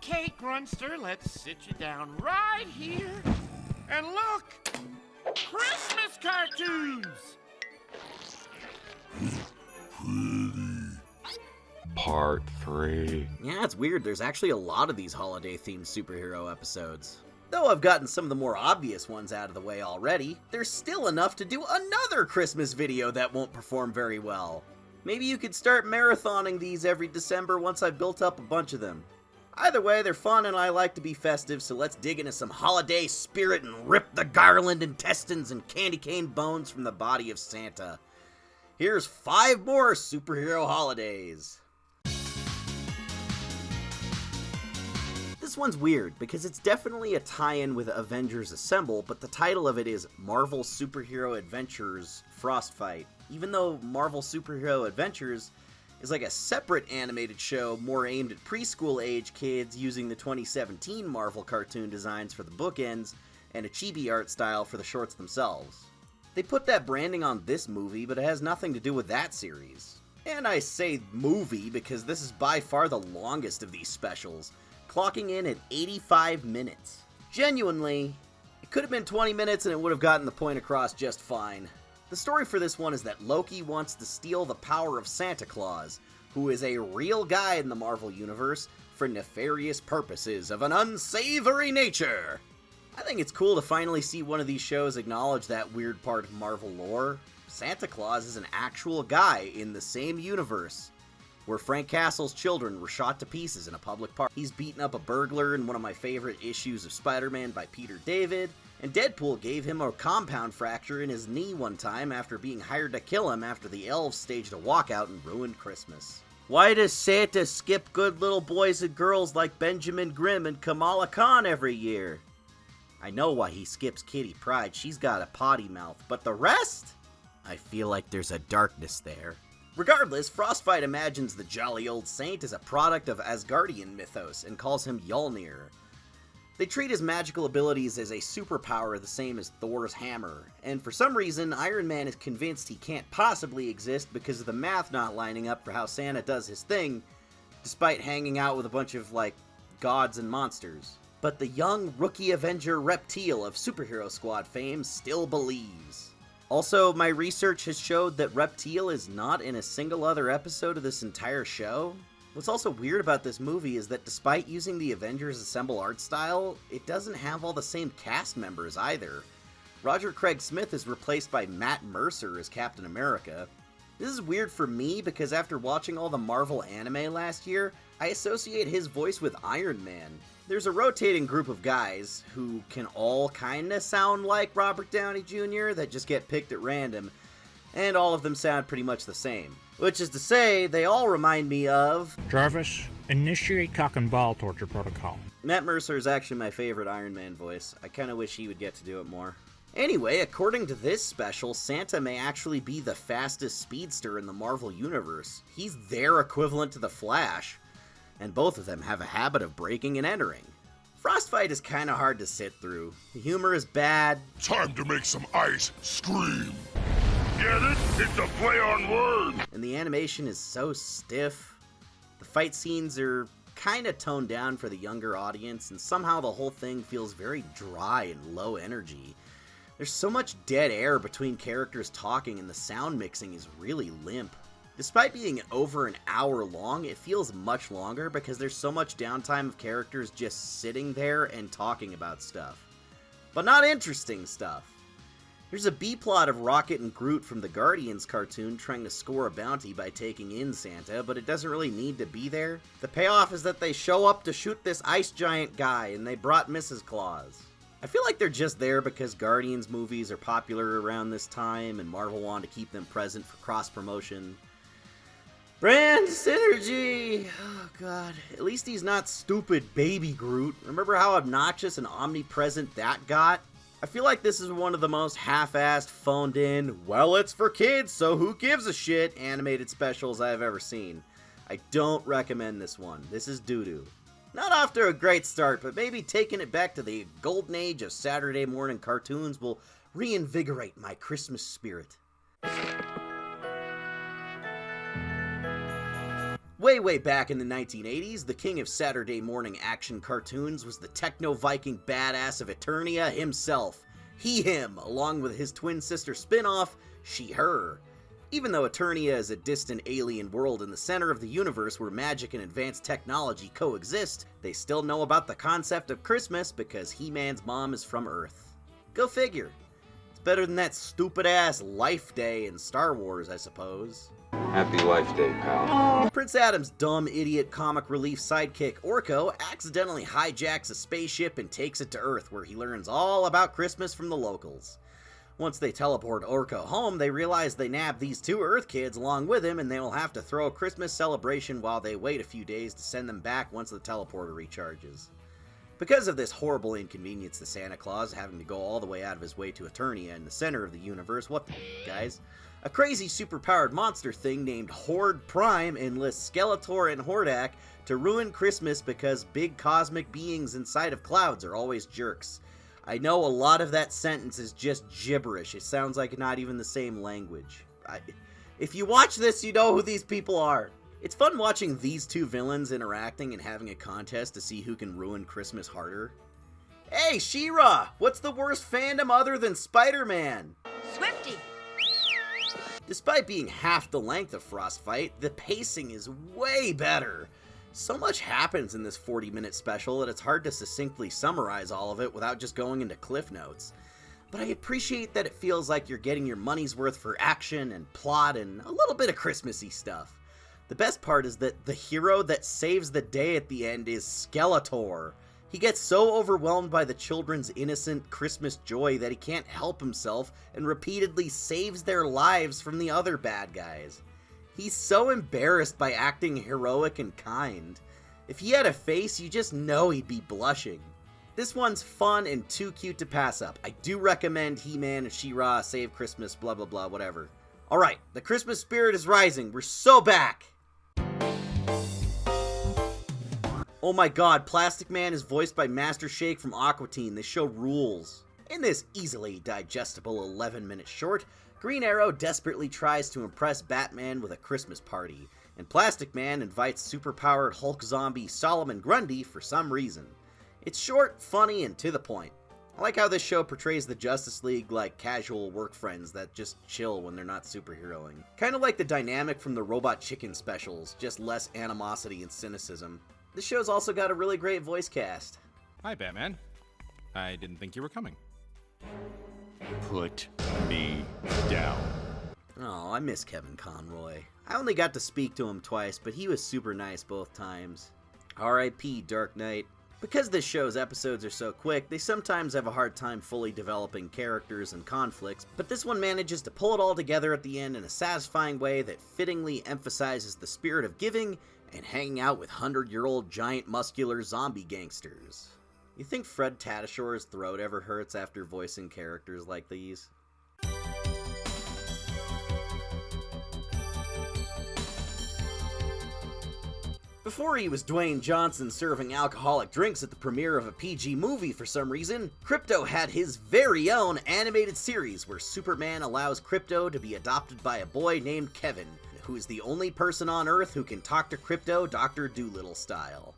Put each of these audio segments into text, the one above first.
Okay, Grunster, let's sit you down right here. And look! Christmas cartoons! Part 3. Yeah, it's weird. There's actually a lot of these holiday-themed superhero episodes. Though I've gotten some of the more obvious ones out of the way already, there's still enough to do another Christmas video that won't perform very well. Maybe you could start marathoning these every December once I've built up a bunch of them. Either way, they're fun and I like to be festive, so let's dig into some holiday spirit and rip the garland intestines and candy cane bones from the body of Santa. Here's 5 more superhero holidays. This one's weird, because it's definitely a tie-in with Avengers Assemble, but the title of it is Marvel Superhero Adventures Frostfight. Even though Marvel Superhero Adventures is like a separate animated show more aimed at preschool age kids using the 2017 Marvel cartoon designs for the bookends and a chibi art style for the shorts themselves. They put that branding on this movie, but it has nothing to do with that series. And I say movie because this is by far the longest of these specials, clocking in at 85 minutes. Genuinely, it could have been 20 minutes and it would have gotten the point across just fine. The story for this one is that Loki wants to steal the power of Santa Claus, who is a real guy in the Marvel Universe, for nefarious purposes of an unsavory nature. I think it's cool to finally see one of these shows acknowledge that weird part of Marvel lore. Santa Claus is an actual guy in the same universe where Frank Castle's children were shot to pieces in a public park. He's beaten up a burglar in one of my favorite issues of Spider-Man by Peter David, and Deadpool gave him a compound fracture in his knee one time after being hired to kill him after the elves staged a walkout and ruined Christmas. Why does Santa skip good little boys and girls like Benjamin Grimm and Kamala Khan every year? I know why he skips Kitty Pryde, she's got a potty mouth, but the rest? I feel like there's a darkness there. Regardless, Frostfight imagines the jolly old saint as a product of Asgardian mythos and calls him Mjolnir. They treat his magical abilities as a superpower the same as Thor's hammer, and for some reason Iron Man is convinced he can't possibly exist because of the math not lining up for how Santa does his thing, despite hanging out with a bunch of, gods and monsters. But the young rookie Avenger Reptile of Superhero Squad fame still believes. Also, my research has showed that Reptile is not in a single other episode of this entire show. What's also weird about this movie is that despite using the Avengers Assemble art style, it doesn't have all the same cast members either. Roger Craig Smith is replaced by Matt Mercer as Captain America. This is weird for me because after watching all the Marvel anime last year, I associate his voice with Iron Man. There's a rotating group of guys who can all kinda sound like Robert Downey Jr. that just get picked at random, and all of them sound pretty much the same. Which is to say, they all remind me of... Jarvis, initiate cock and ball torture protocol. Matt Mercer is actually my favorite Iron Man voice. I kinda wish he would get to do it more. Anyway, according to this special, Santa may actually be the fastest speedster in the Marvel Universe. He's their equivalent to the Flash, and both of them have a habit of breaking and entering. Frostfight is kinda hard to sit through. The humor is bad. Time to make some ice scream. Get it? It's a play on words. And the animation is so stiff. The fight scenes are kinda toned down for the younger audience, and somehow the whole thing feels very dry and low energy. There's so much dead air between characters talking, and the sound mixing is really limp. Despite being over an hour long, it feels much longer because there's so much downtime of characters just sitting there and talking about stuff. But not interesting stuff. There's a B-plot of Rocket and Groot from the Guardians cartoon trying to score a bounty by taking in Santa, but it doesn't really need to be there. The payoff is that they show up to shoot this ice giant guy, and they brought Mrs. Claus. I feel like they're just there because Guardians movies are popular around this time, and Marvel wanted to keep them present for cross-promotion. Brand synergy! Oh god. At least he's not stupid baby Groot. Remember how obnoxious and omnipresent that got? I feel like this is one of the most half-assed, phoned-in, well, it's for kids, so who gives a shit animated specials I've ever seen. I don't recommend this one. This is doo-doo. Not off to a great start, but maybe taking it back to the golden age of Saturday morning cartoons will reinvigorate my Christmas spirit. Way back in the 1980s, the king of Saturday morning action cartoons was the techno-Viking badass of Eternia himself. Him, along with his twin sister spin-off, She-Her. Even though Eternia is a distant alien world in the center of the universe where magic and advanced technology coexist, they still know about the concept of Christmas because He-Man's mom is from Earth. Go figure. It's better than that stupid-ass Life Day in Star Wars, I suppose. Happy Life Day, pal. Prince Adam's dumb idiot comic relief sidekick Orko accidentally hijacks a spaceship and takes it to Earth, where he learns all about Christmas from the locals. Once they teleport Orko home, they realize they nabbed these two Earth kids along with him, and they will have to throw a Christmas celebration while they wait a few days to send them back once the teleporter recharges. Because of this horrible inconvenience to Santa Claus having to go all the way out of his way to Eternia in the center of the universe, what the guys? A crazy superpowered monster thing named Horde Prime enlists Skeletor and Hordak to ruin Christmas because big cosmic beings inside of clouds are always jerks. I know a lot of that sentence is just gibberish. It sounds like not even the same language. If you watch this, you know who these people are. It's fun watching these two villains interacting and having a contest to see who can ruin Christmas harder. Hey, She-Ra! What's the worst fandom other than Spider-Man? Swifty. Despite being half the length of Frostfight, the pacing is way better. So much happens in this 40-minute special that it's hard to succinctly summarize all of it without just going into cliff notes. But I appreciate that it feels like you're getting your money's worth for action and plot and a little bit of Christmassy stuff. The best part is that the hero that saves the day at the end is Skeletor. He gets so overwhelmed by the children's innocent Christmas joy that he can't help himself and repeatedly saves their lives from the other bad guys. He's so embarrassed by acting heroic and kind. If he had a face, you just know he'd be blushing. This one's fun and too cute to pass up. I do recommend He-Man and She-Ra, Save Christmas, blah blah blah, whatever. Alright, the Christmas spirit is rising. We're so back! Oh my god, Plastic Man is voiced by Master Shake from Aqua Teen. This show rules. In this easily digestible 11-minute short, Green Arrow desperately tries to impress Batman with a Christmas party, and Plastic Man invites superpowered Hulk zombie Solomon Grundy for some reason. It's short, funny, and to the point. I like how this show portrays the Justice League like casual work friends that just chill when they're not superheroing. Kinda like the dynamic from the Robot Chicken specials, just less animosity and cynicism. This show's also got a really great voice cast. Hi, Batman. I didn't think you were coming. Put me down. Oh, I miss Kevin Conroy. I only got to speak to him twice, but he was super nice both times. R.I.P. Dark Knight. Because this show's episodes are so quick, they sometimes have a hard time fully developing characters and conflicts, but this one manages to pull it all together at the end in a satisfying way that fittingly emphasizes the spirit of giving and hanging out with 100-year-old giant muscular zombie gangsters. You think Fred Tatasciore throat ever hurts after voicing characters like these? Before he was Dwayne Johnson serving alcoholic drinks at the premiere of a PG movie for some reason, Krypto had his very own animated series where Superman allows Krypto to be adopted by a boy named Kevin, who is the only person on Earth who can talk to Krypto Dr. Dolittle style.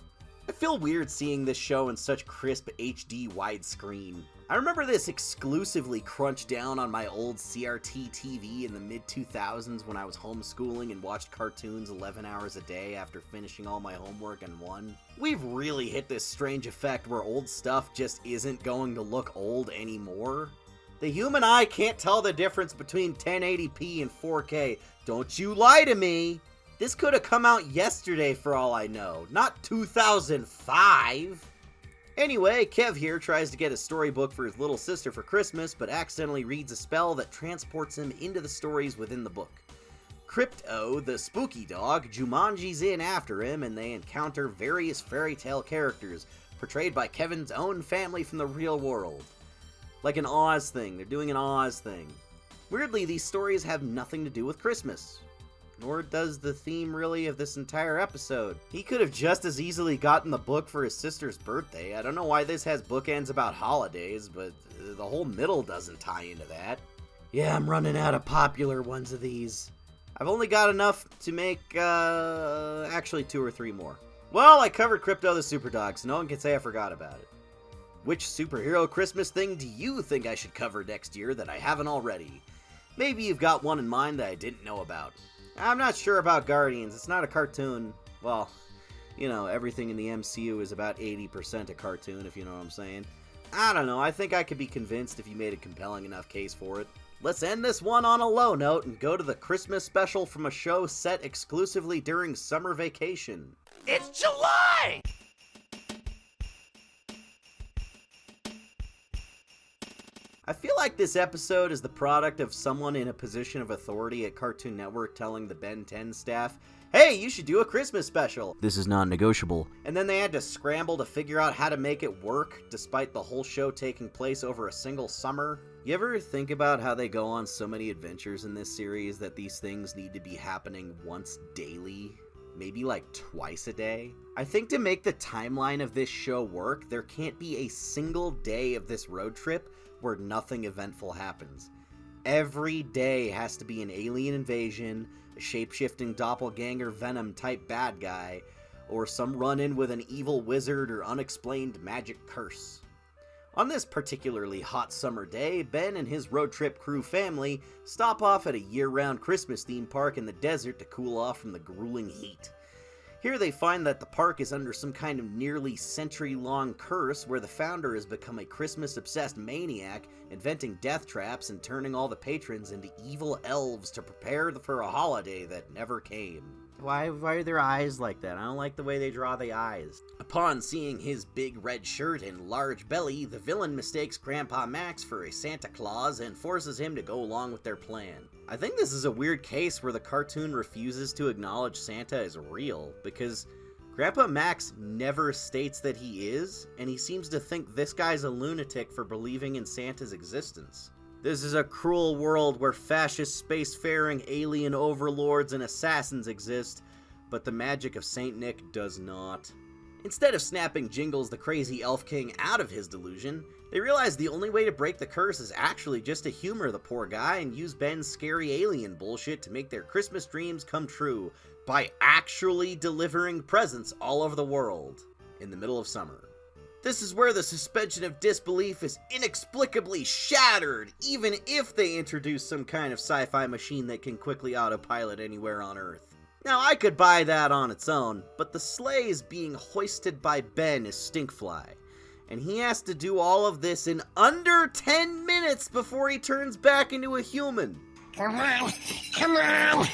I feel weird seeing this show in such crisp HD widescreen. I remember this exclusively crunched down on my old CRT TV in the mid-2000s when I was homeschooling and watched cartoons 11 hours a day after finishing all my homework in one. We've really hit this strange effect where old stuff just isn't going to look old anymore. The human eye can't tell the difference between 1080p and 4K. Don't you lie to me! This could have come out yesterday for all I know, not 2005! Anyway, Kev here tries to get a storybook for his little sister for Christmas, but accidentally reads a spell that transports him into the stories within the book. Krypto, the spooky dog, Jumanji's in after him, and they encounter various fairy tale characters, portrayed by Kevin's own family from the real world. Like an Oz thing, they're doing an Oz thing. Weirdly, these stories have nothing to do with Christmas. Nor does the theme really of this entire episode. He could have just as easily gotten the book for his sister's birthday. I don't know why this has bookends about holidays, but the whole middle doesn't tie into that. Yeah, I'm running out of popular ones of these. I've only got enough to make, actually 2 or 3 more. Well, I covered Krypto the Superdog, so no one can say I forgot about it. Which superhero Christmas thing do you think I should cover next year that I haven't already? Maybe you've got one in mind that I didn't know about. I'm not sure about Guardians. It's not a cartoon. Well, you know, everything in the MCU is about 80% a cartoon, if you know what I'm saying. I don't know. I think I could be convinced if you made a compelling enough case for it. Let's end this one on a low note and go to the Christmas special from a show set exclusively during summer vacation. It's July! I feel like this episode is the product of someone in a position of authority at Cartoon Network telling the Ben 10 staff, hey, you should do a Christmas special. This is non-negotiable. And then they had to scramble to figure out how to make it work, despite the whole show taking place over a single summer. You ever think about how they go on so many adventures in this series that these things need to be happening once daily? Maybe like twice a day? I think to make the timeline of this show work, there can't be a single day of this road trip where nothing eventful happens. Every day has to be an alien invasion, a shape-shifting doppelganger Venom-type bad guy, or some run-in with an evil wizard or unexplained magic curse. On this particularly hot summer day, Ben and his road trip crew family stop off at a year-round Christmas theme park in the desert to cool off from the grueling heat. Here they find that the park is under some kind of nearly century-long curse where the founder has become a Christmas-obsessed maniac, inventing death traps and turning all the patrons into evil elves to prepare for a holiday that never came. Why are their eyes like that? I don't like the way they draw the eyes. Upon seeing his big red shirt and large belly, the villain mistakes Grandpa Max for a Santa Claus and forces him to go along with their plan. I think this is a weird case where the cartoon refuses to acknowledge Santa as real, because Grandpa Max never states that he is, and he seems to think this guy's a lunatic for believing in Santa's existence. This is a cruel world where fascist spacefaring alien overlords and assassins exist, but the magic of Saint Nick does not. Instead of snapping Jingles the Crazy Elf King out of his delusion, they realize the only way to break the curse is actually just to humor the poor guy and use Ben's scary alien bullshit to make their Christmas dreams come true by actually delivering presents all over the world in the middle of summer. This is where the suspension of disbelief is inexplicably shattered, even if they introduce some kind of sci-fi machine that can quickly autopilot anywhere on Earth. Now, I could buy that on its own, but the sleigh is being hoisted by Ben as Stinkfly, and he has to do all of this in under 10 minutes before he turns back into a human. Come on, we gotta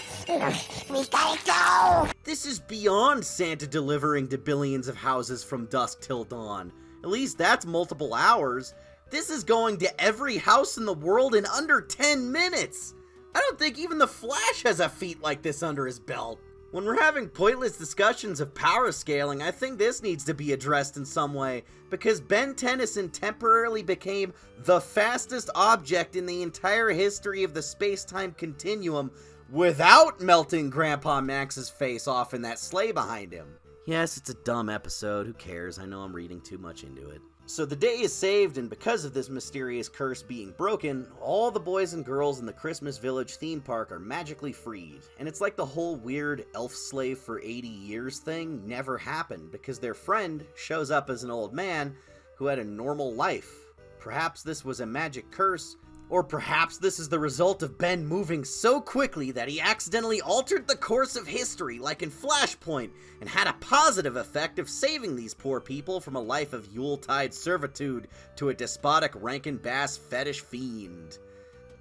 go! This is beyond Santa delivering to billions of houses from dusk till dawn. At least that's multiple hours. This is going to every house in the world in under 10 minutes. I don't think even the Flash has a feat like this under his belt. When we're having pointless discussions of power scaling, I think this needs to be addressed in some way, because Ben Tennyson temporarily became the fastest object in the entire history of the space-time continuum without melting Grandpa Max's face off in that sleigh behind him. Yes, it's a dumb episode. Who cares? I know I'm reading too much into it. So the day is saved, and because of this mysterious curse being broken, all the boys and girls in the Christmas Village theme park are magically freed. And it's like the whole weird elf slave for 80 years thing never happened, because their friend shows up as an old man who had a normal life. Perhaps this was a magic curse, or perhaps this is the result of Ben moving so quickly that he accidentally altered the course of history like in Flashpoint and had a positive effect of saving these poor people from a life of Yuletide servitude to a despotic Rankin Bass fetish fiend.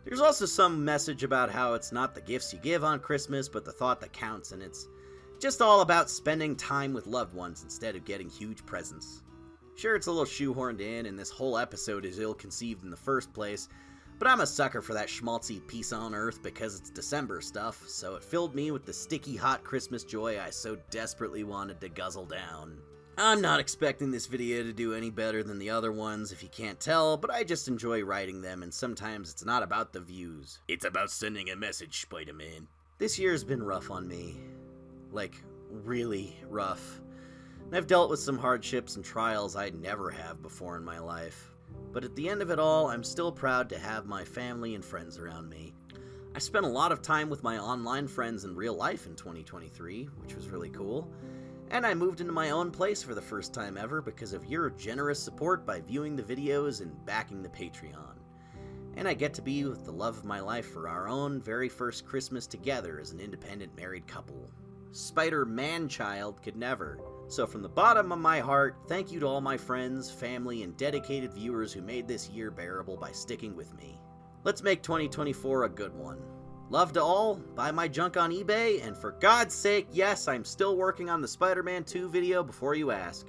There's also some message about how it's not the gifts you give on Christmas, but the thought that counts, and it's just all about spending time with loved ones instead of getting huge presents. Sure, it's a little shoehorned in, and this whole episode is ill-conceived in the first place, but I'm a sucker for that schmaltzy peace on earth because it's December stuff, so it filled me with the sticky hot Christmas joy I so desperately wanted to guzzle down. I'm not expecting this video to do any better than the other ones if you can't tell, but I just enjoy writing them, and sometimes it's not about the views. It's about sending a message, Spider-Man. This year's been rough on me. Like, really rough. And I've dealt with some hardships and trials I'd never have before in my life. But at the end of it all, I'm still proud to have my family and friends around me. I spent a lot of time with my online friends in real life in 2023, which was really cool. And I moved into my own place for the first time ever because of your generous support by viewing the videos and backing the Patreon. And I get to be with the love of my life for our own very first Christmas together as an independent married couple. Spider-Man-child could never. So from the bottom of my heart, thank you to all my friends, family, and dedicated viewers who made this year bearable by sticking with me. Let's make 2024 a good one. Love to all, buy my junk on eBay, and for God's sake, yes, I'm still working on the Spider-Man 2 video before you ask.